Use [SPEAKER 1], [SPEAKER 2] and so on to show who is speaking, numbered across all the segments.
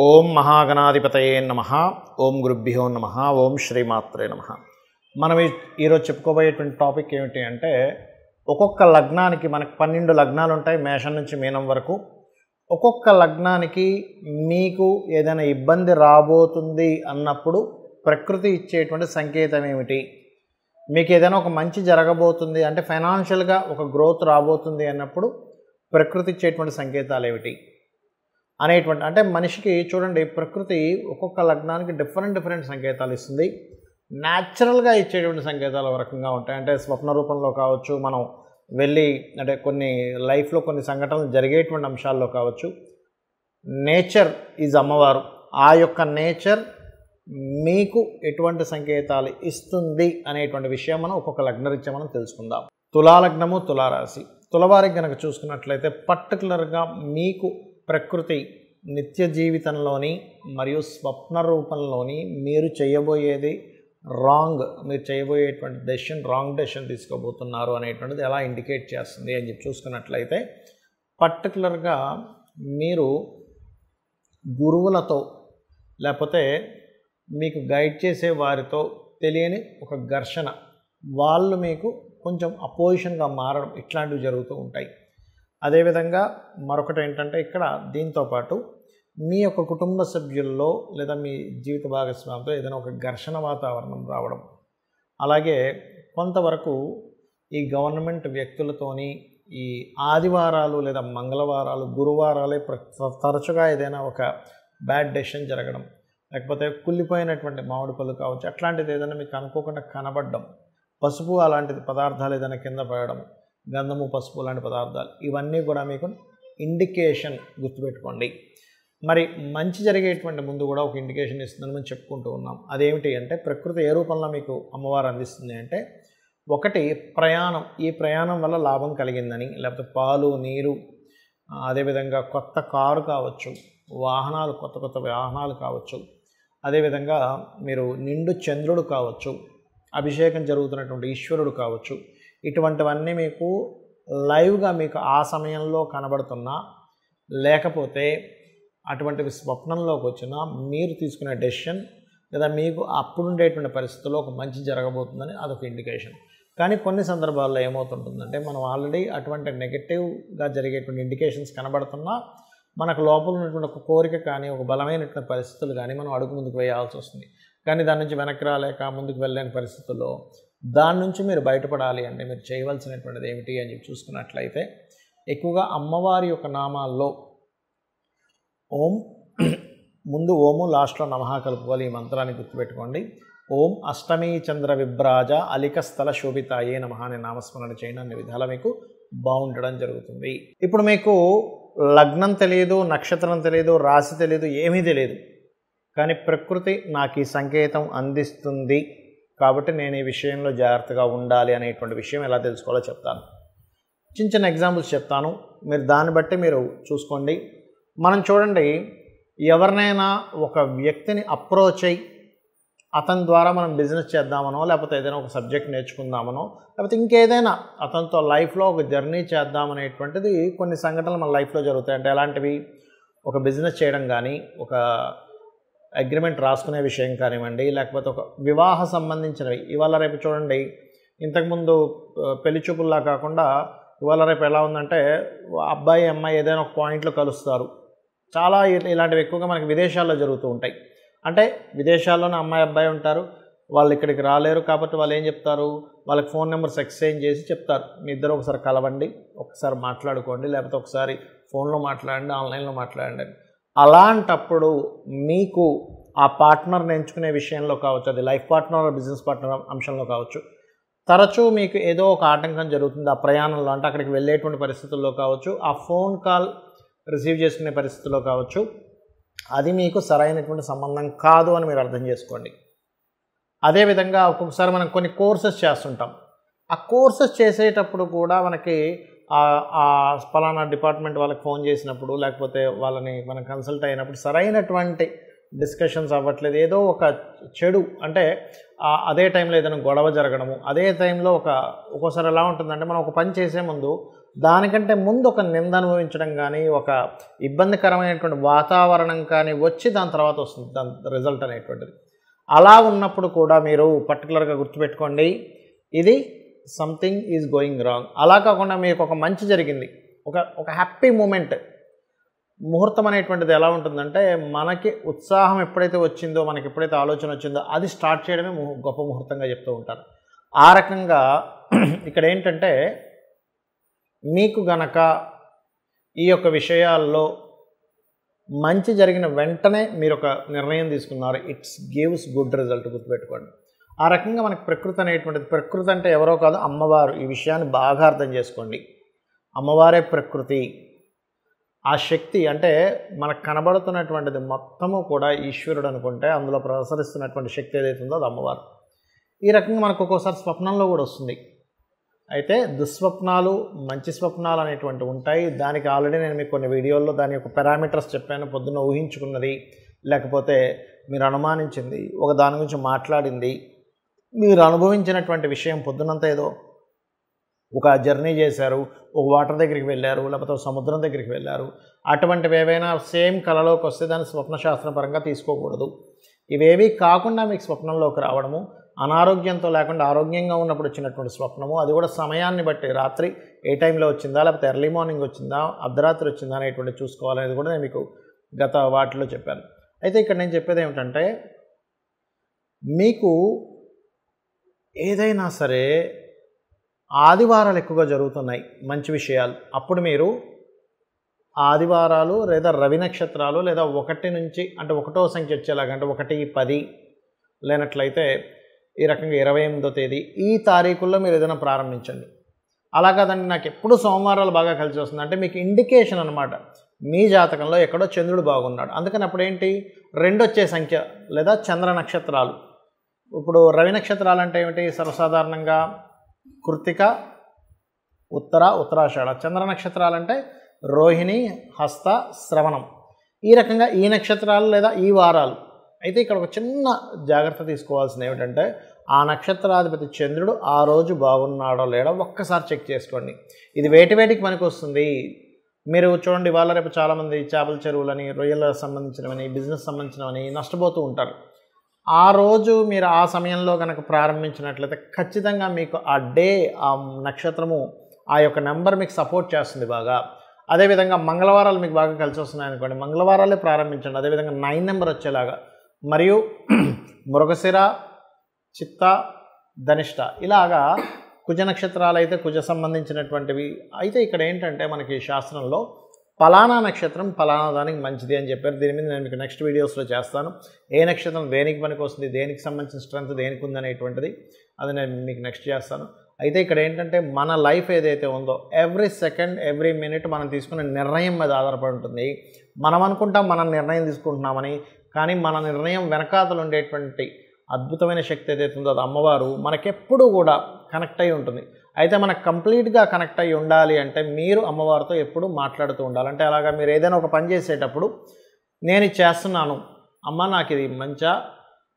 [SPEAKER 1] ఓం మహాగణాధిపతయే నమః. ఓం గురుభ్యో నమః. ఓం శ్రీమాత్రే నమః. మనం ఈరోజు చెప్పుకోబోయేటువంటి టాపిక్ ఏమిటి అంటే, ఒక్కొక్క లగ్నానికి మనకు 12 లగ్నాలు ఉంటాయి, మేషం నుంచి మీనం వరకు. ఒక్కొక్క లగ్నానికి మీకు ఏదైనా ఇబ్బంది రాబోతుంది అన్నప్పుడు ప్రకృతి ఇచ్చేటువంటి సంకేతం ఏమిటి, మీకు ఏదైనా ఒక మంచి జరగబోతుంది అంటే ఫైనాన్షియల్గా ఒక గ్రోత్ రాబోతుంది అన్నప్పుడు ప్రకృతి ఇచ్చేటువంటి సంకేతాలు ఏమిటి అనేటువంటి, అంటే మనిషికి చూడండి, ప్రకృతి ఒక్కొక్క లగ్నానికి డిఫరెంట్ సంకేతాలు ఇస్తుంది. న్యాచురల్గా ఇచ్చేటువంటి సంకేతాలు ఒక రకంగా ఉంటాయి, అంటే స్వప్న రూపంలో కావచ్చు, మనం వెళ్ళి అంటే కొన్ని లైఫ్లో కొన్ని సంఘటనలు జరిగేటువంటి అంశాల్లో కావచ్చు. నేచర్ ఈజ్ అమ్మవారు. ఆ యొక్క నేచర్ మీకు ఎటువంటి సంకేతాలు ఇస్తుంది అనేటువంటి విషయం మనం ఒక్కొక్క లగ్నరీత్యా మనం తెలుసుకుందాం. తులాలగ్నము, తులారాశి. తులవారికి కనుక చూసుకున్నట్లయితే పర్టికులర్గా మీకు ప్రకృతి నిత్య జీవితంలోని మరియు స్వప్న రూపంలోని మీరు చేయబోయేది మీరు చేయబోయేటువంటి రాంగ్ డెసిషన్ తీసుకోబోతున్నారు అనేటువంటిది ఎలా ఇండికేట్ చేస్తుంది అని చెప్పి చూసుకున్నట్లయితే, పర్టికులర్గా మీరు గురువులతో లేకపోతే మీకు గైడ్ చేసే వారితో తెలియని ఒక ఘర్షణ, వాళ్ళు మీకు కొంచెం అపోజిషన్గా మారడం, ఇట్లాంటివి జరుగుతూ ఉంటాయి. అదేవిధంగా మరొకటి ఏంటంటే, ఇక్కడ దీంతోపాటు మీ యొక్క కుటుంబ సభ్యుల్లో లేదా మీ జీవిత భాగస్వామితో ఏదైనా ఒక ఘర్షణ వాతావరణం రావడం, అలాగే కొంతవరకు ఈ గవర్నమెంట్ వ్యక్తులతోని ఈ ఆదివారాలు లేదా మంగళవారాలు, గురువారాలే తరచుగా ఏదైనా ఒక బ్యాడ్ డెసిషన్ జరగడం, లేకపోతే కుళ్ళిపోయినటువంటి మామిడి పళ్ళు కావచ్చు, అట్లాంటిది ఏదైనా మీకు అనుకోకుండా కనబడడం, పసుపు అలాంటిది పదార్థాలు ఏదైనా కింద పడడం, గంధము, పసుపు లాంటి పదార్థాలు, ఇవన్నీ కూడా మీకు ఇండికేషన్. గుర్తుపెట్టుకోండి. మరి మంచి జరిగేటువంటి ముందు కూడా ఒక ఇండికేషన్ ఇస్తుందని మనం చెప్పుకుంటూ ఉన్నాం. అదేమిటి అంటే, ప్రకృతి ఏ రూపంలో మీకు అమ్మవారు అందిస్తుంది అంటే, ఒకటి ప్రయాణం. ఈ ప్రయాణం వల్ల లాభం కలిగిందని, లేకపోతే పాలు, నీరు, అదేవిధంగా కొత్త కారు కావచ్చు, వాహనాలు, కొత్త వాహనాలు కావచ్చు, అదేవిధంగా మీరు నిండు చంద్రుడు కావచ్చు, అభిషేకం జరుగుతున్నటువంటి ఈశ్వరుడు కావచ్చు, ఇటువంటివన్నీ మీకు లైవ్గా మీకు ఆ సమయంలో కనబడుతున్నా, లేకపోతే అటువంటివి స్వప్నంలోకి వచ్చినా మీరు తీసుకునే డెసిషన్ లేదా మీకు అప్పుడుండేటువంటి పరిస్థితుల్లో ఒక మంచి జరగబోతుందని అదొక ఇండికేషన్. కానీ కొన్ని సందర్భాల్లో ఏమవుతుంటుందంటే, మనం ఆల్రెడీ అటువంటి నెగటివ్గా జరిగేటువంటి ఇండికేషన్స్ కనబడుతున్నా మనకు లోపల ఉన్నటువంటి ఒక కోరిక కానీ, ఒక బలమైనటువంటి పరిస్థితులు కానీ మనం అడుగు ముందుకు వేయాల్సి వస్తుంది. కానీ దాని నుంచి వెనక్కి రాలేక ముందుకు వెళ్ళలేని పరిస్థితుల్లో దాని నుంచి మీరు బయటపడాలి అంటే మీరు చేయవలసినటువంటిది ఏమిటి అని చెప్పి చూసుకున్నట్లయితే, ఎక్కువగా అమ్మవారి యొక్క నామాల్లో ఓం, ముందు ఓము, లాస్ట్లో నమః కలుపుకోవాలి. ఈ మంత్రాన్ని గుర్తుపెట్టుకోండి. ఓం అష్టమీ చంద్ర విభ్రాజ అలిక స్థల శోభితాయే నమః అనే నామస్మరణ చేయడం అనే విధాలు మీకు బాగుండడం జరుగుతుంది. ఇప్పుడు మీకు లగ్నం తెలియదు, నక్షత్రం తెలియదు, రాశి తెలియదు, ఏమీ తెలియదు, కానీ ప్రకృతి నాకు ఈ సంకేతం అందిస్తుంది కాబట్టి నేను ఈ విషయంలో జాగ్రత్తగా ఉండాలి అనేటువంటి విషయం ఎలా తెలుసుకోవాలో చెప్తాను. చిన్న ఎగ్జాంపుల్స్ చెప్తాను, మీరు దాన్ని బట్టి మీరు చూసుకోండి. మనం చూడండి, ఎవరినైనా ఒక వ్యక్తిని అప్రోచ్ అయ్యి అతని ద్వారా మనం బిజినెస్ చేద్దామనో, లేకపోతే ఏదైనా ఒక సబ్జెక్ట్ నేర్చుకుందామనో, లేకపోతే ఇంకేదైనా అతనితో లైఫ్లో ఒక జర్నీ చేద్దామనేటువంటిది కొన్ని సంఘటనలు మన లైఫ్లో జరుగుతాయి. అంటే ఎలాంటివి, ఒక బిజినెస్ చేయడం కానీ, ఒక అగ్రిమెంట్ రాసుకునే విషయం కానివ్వండి, లేకపోతే ఒక వివాహ సంబంధించినవి. ఇవాళ రేపు చూడండి, ఇంతకుముందు పెళ్లి చూపుల్లా కాకుండా ఇవాళ రేపు ఎలా ఉందంటే, అబ్బాయి అమ్మాయి ఏదైనా ఒక పాయింట్లో కలుస్తారు. చాలా ఇలాంటివి ఎక్కువగా మనకి విదేశాల్లో జరుగుతూ ఉంటాయి. అంటే విదేశాల్లోనే అమ్మాయి అబ్బాయి ఉంటారు, వాళ్ళు ఇక్కడికి రాలేరు కాబట్టి వాళ్ళు ఏం చెప్తారు, వాళ్ళకి ఫోన్ నెంబర్స్ ఎక్స్చేంజ్ చేసి చెప్తారు, మీ ఇద్దరు ఒకసారి కలవండి, ఒకసారి మాట్లాడుకోండి, లేకపోతే ఒకసారి ఫోన్లో మాట్లాడండి, ఆన్లైన్లో మాట్లాడండి. అలాంటప్పుడు మీకు ఆ పార్ట్నర్ని ఎంచుకునే విషయంలో కావచ్చు, అది లైఫ్ పార్ట్నర్, బిజినెస్ పార్ట్నర్ అంశంలో కావచ్చు, తరచూ మీకు ఏదో ఒక ఆటంకం జరుగుతుంది ఆ ప్రయాణంలో. అంటే అక్కడికి వెళ్ళేటువంటి పరిస్థితుల్లో కావచ్చు, ఆ ఫోన్ కాల్ రిసీవ్ చేసుకునే పరిస్థితుల్లో కావచ్చు, అది మీకు సరైనటువంటి సంబంధం కాదు అని మీరు అర్థం చేసుకోండి. అదేవిధంగా ఒక్కొక్కసారి మనం కొన్ని కోర్సెస్ చేస్తుంటాం. ఆ కోర్సెస్ చేసేటప్పుడు కూడా మనకి ఆ ఫలానా డిపార్ట్మెంట్ వాళ్ళకి ఫోన్ చేసినప్పుడు, లేకపోతే వాళ్ళని మనం కన్సల్ట్ అయినప్పుడు సరైనటువంటి డిస్కషన్స్ అవ్వట్లేదు, ఏదో ఒక చెడు, అంటే అదే టైంలో ఏదైనా గొడవ జరగడము, అదే టైంలో ఒక్కోసారి ఎలా ఉంటుందంటే, మనం ఒక పని చేసే ముందు దానికంటే ముందు ఒక నింద అనుభవించడం కానీ, ఒక ఇబ్బందికరమైనటువంటి వాతావరణం కానీ వచ్చి దాని తర్వాత వస్తుంది దాని రిజల్ట్ అనేటువంటిది. అలా ఉన్నప్పుడు కూడా మీరు పర్టికులర్గా గుర్తుపెట్టుకోండి, ఇది సంథింగ్ ఈజ్ గోయింగ్ రాంగ్. అలా కాకుండా మీకు ఒక మంచి జరిగింది, ఒక హ్యాపీ మూమెంట్. ముహూర్తం అనేటువంటిది ఎలా ఉంటుందంటే, మనకి ఉత్సాహం ఎప్పుడైతే వచ్చిందో, మనకి ఎప్పుడైతే ఆలోచన వచ్చిందో అది స్టార్ట్ చేయడమే గొప్ప ముహూర్తంగా చెప్తూ ఉంటారు. ఆ రకంగా ఇక్కడ ఏంటంటే, మీకు గనక ఈ యొక్క విషయాల్లో మంచి జరిగిన వెంటనే మీరు ఒక నిర్ణయం తీసుకున్నారు, ఇట్స్ గివ్స్ గుడ్ రిజల్ట్. గుర్తుపెట్టుకోండి. ఆ రకంగా మనకు ప్రకృతి అనేటువంటిది, ప్రకృతి అంటే ఎవరో కాదు, అమ్మవారు. ఈ విషయాన్ని బాగా అర్థం చేసుకోండి. అమ్మవారే ప్రకృతి. ఆ శక్తి అంటే మనకు కనబడుతున్నటువంటిది మొత్తము కూడా ఈశ్వరుడు అనుకుంటే, అందులో ప్రసరిస్తున్నటువంటి శక్తి ఏదైతే ఉందో అది అమ్మవారు. ఈ రకంగా మనకు ఒక్కోసారి స్వప్నంలో కూడా వస్తుంది. అయితే దుస్వప్నాలు, మంచి స్వప్నాలు అనేటువంటివి ఉంటాయి. దానికి ఆల్రెడీ నేను మీకు కొన్ని వీడియోల్లో దాని యొక్క పారామీటర్స్ చెప్పాను. పొద్దున్న ఊహించుకున్నది, లేకపోతే మీరు అనుమానించింది, ఒక దాని గురించి మాట్లాడింది, మీరు అనుభవించినటువంటి విషయం. పొద్దునంతా ఏదో ఒక జర్నీ చేశారు, ఒక వాటర్ దగ్గరికి వెళ్ళారు, లేకపోతే ఒక సముద్రం దగ్గరికి వెళ్ళారు. అటువంటివి ఏవైనా సేమ్ కళలోకి వస్తే దాన్ని స్వప్నశాస్త్రపరంగా తీసుకోకూడదు. ఇవేవి కాకుండా మీకు స్వప్నంలోకి రావడము, అనారోగ్యంతో లేకుండా ఆరోగ్యంగా ఉన్నప్పుడు వచ్చినటువంటి స్వప్నము, అది కూడా సమయాన్ని బట్టి, రాత్రి ఏ టైంలో వచ్చిందా, లేకపోతే ఎర్లీ మార్నింగ్ వచ్చిందా, అర్ధరాత్రి వచ్చిందా అనేటువంటి చూసుకోవాలనేది కూడా నేను మీకు గత వాటిలో చెప్పాను. అయితే ఇక్కడ నేను చెప్పేది ఏమిటంటే, మీకు ఏదైనా సరే ఆదివారాలు ఎక్కువగా జరుగుతున్నాయి మంచి విషయాలు, అప్పుడు మీరు ఆదివారాలు లేదా రవి నక్షత్రాలు లేదా 1 నుంచి అంటే 1వ సంఖ్య వచ్చేలాగా, అంటే 1, 10 లేనట్లయితే ఈ రకంగా 28వ తేదీ ఈ తారీఖుల్లో మీరు ఏదైనా ప్రారంభించండి. అలా కాదండి నాకు ఎప్పుడు సోమవారాలు బాగా కలిసి వస్తుంది అంటే మీకు ఇండికేషన్ అనమాట, మీ జాతకంలో ఎక్కడో చంద్రుడు బాగున్నాడు. అందుకని అప్పుడు ఏంటి, 2 వచ్చే సంఖ్య లేదా చంద్ర నక్షత్రాలు. ఇప్పుడు రవి నక్షత్రాలు అంటే ఏమిటి, సర్వసాధారణంగా కృత్తిక, ఉత్తర, ఉత్తరాషాఢ. చంద్ర నక్షత్రాలంటే రోహిణి, హస్త, శ్రవణం. ఈ రకంగా ఈ నక్షత్రాలు లేదా ఈ వారాలు. అయితే ఇక్కడ ఒక చిన్న జాగ్రత్త తీసుకోవాల్సింది ఏమిటంటే, ఆ నక్షత్రాధిపతి చంద్రుడు ఆ రోజు బాగున్నాడో లేడో ఒక్కసారి చెక్ చేసుకోండి. ఇది వేటికి పనికి వస్తుంది. మీరు చూడండి, వాళ్ళ రేపు చాలామంది చేపల చెరువులని, రొయ్యలకు సంబంధించినవని, బిజినెస్ సంబంధించినవని నష్టపోతూ ఉంటారు. ఆ రోజు మీరు ఆ సమయంలో కనుక ప్రారంభించినట్లయితే ఖచ్చితంగా మీకు ఆ డే, ఆ నక్షత్రము, ఆ యొక్క నెంబర్ మీకు సపోర్ట్ చేస్తుంది బాగా. అదేవిధంగా మంగళవారాలు మీకు బాగా కలిసి వస్తున్నాయి అనుకోండి, మంగళవారాలే ప్రారంభించండి. అదేవిధంగా 9 నెంబర్ వచ్చేలాగా, మరియు మృగశిర, చిత్త, ధనిష్ట ఇలాగా కుజ నక్షత్రాలు అయితే కుజ సంబంధించినటువంటివి. అయితే ఇక్కడ ఏంటంటే మనకి శాస్త్రంలో పలానా నక్షత్రం పలానా దానికి మంచిది అని చెప్పారు. దీని మీద నేను మీకు నెక్స్ట్ వీడియోస్లో చేస్తాను. ఏ నక్షత్రం దేనికి పనికి వస్తుంది, దేనికి సంబంధించిన స్ట్రెంత్ దేనికి ఉందనేటువంటిది అది నేను మీకు నెక్స్ట్ చేస్తాను. అయితే ఇక్కడ ఏంటంటే మన లైఫ్ ఏదైతే ఉందో ఎవ్రీ సెకండ్, ఎవ్రీ మినిట్ మనం తీసుకునే నిర్ణయం మీద ఆధారపడి ఉంటుంది. మనం అనుకుంటాం మనం నిర్ణయం తీసుకుంటున్నామని, కానీ మన నిర్ణయం వెనకాతలు ఉండేటువంటి అద్భుతమైన శక్తి ఏదైతే ఉందో అది అమ్మవారు మనకెప్పుడు కూడా కనెక్ట్ అయి ఉంటుంది. అయితే మనకు కంప్లీట్గా కనెక్ట్ అయ్యి ఉండాలి అంటే మీరు అమ్మవారితో ఎప్పుడు మాట్లాడుతూ ఉండాలి. అంటే అలాగా మీరు ఏదైనా ఒక పని చేసేటప్పుడు నేను ఇది చేస్తున్నాను అమ్మ, నాకు ఇది మంచా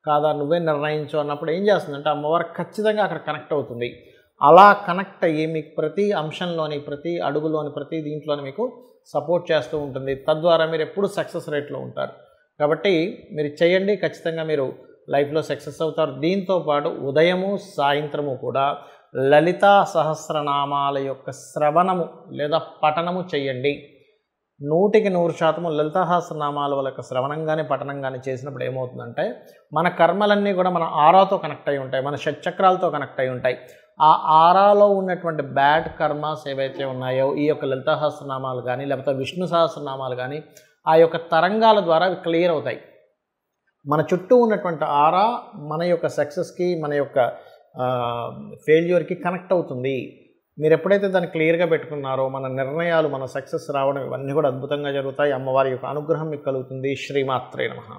[SPEAKER 1] కాదా నువ్వే నిర్ణయించు అన్నప్పుడు ఏం చేస్తుందంటే అమ్మవారు ఖచ్చితంగా అక్కడ కనెక్ట్ అవుతుంది. అలా కనెక్ట్ అయ్యి మీకు ప్రతి అంశంలోని, ప్రతి అడుగులోని, ప్రతి దీంట్లోని మీకు సపోర్ట్ చేస్తూ ఉంటుంది. తద్వారా మీరు ఎప్పుడు సక్సెస్ రేట్లో ఉంటారు. కాబట్టి మీరు చేయండి, ఖచ్చితంగా మీరు లైఫ్లో సక్సెస్ అవుతారు. దీంతో పాటు ఉదయము సాయంత్రము కూడా లలితా సహస్రనామాల యొక్క శ్రవణము లేదా పఠనము చేయండి. 100% లలితా సహస్రనామాల వాళ్ళ యొక్క శ్రవణం కానీ పఠనం కానీ చేసినప్పుడు ఏమవుతుందంటే మన కర్మలన్నీ కూడా మన ఆరాతో కనెక్ట్ అయి ఉంటాయి, మన షట్చక్రాలతో కనెక్ట్ అయి ఉంటాయి. ఆ ఆరాలో ఉన్నటువంటి బ్యాడ్ కర్మాస్ ఏవైతే ఉన్నాయో ఈ యొక్క లలితా సహస్రనామాలు కానీ లేకపోతే విష్ణు సహస్రనామాలు కానీ ఆ యొక్క తరంగాల ద్వారా అవి క్లియర్ అవుతాయి. మన చుట్టూ ఉన్నటువంటి ఆరా మన యొక్క సక్సెస్కి, మన యొక్క ఫెయిల్యూర్కి కనెక్ట్ అవుతుంది. మీరు ఎప్పుడైతే దాన్ని క్లియర్గా పెట్టుకున్నారో మన నిర్ణయాలు, మన సక్సెస్ రావడం ఇవన్నీ కూడా అద్భుతంగా జరుగుతాయి. అమ్మవారి యొక్క అనుగ్రహం మీకు కలుగుతుంది. శ్రీమాత్రే నమః.